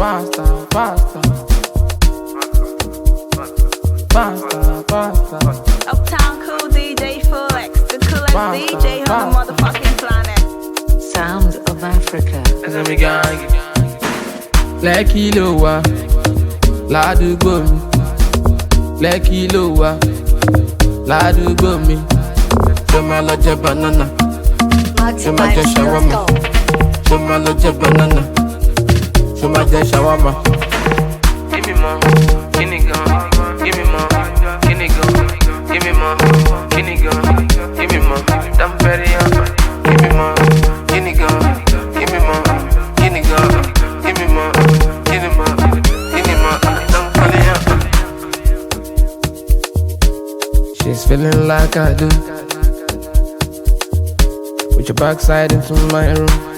Pasta, pasta. Pasta, pasta. Uptown cool DJ Fulex, the coolest DJ on the motherfucking planet. Sound of Africa. Lekki ló wà, ládùúgbò mi. Lekki ló wà, ládùúgbò mi. Ṣé máa lọ jẹ banana? Ṣé máa jẹ shawarma? Ṣé máa lọ jẹ banana? Ṣé máa jẹ shawarma? Give me more, give me gun. Give me more, give me gun. Give me more, give me gun. Give me more, I'm very young. Give me more, give me gun. Give me more, give me gun. Give me more, give me more, give me more, I'm very young. She's feeling like I do. With your backside into my room.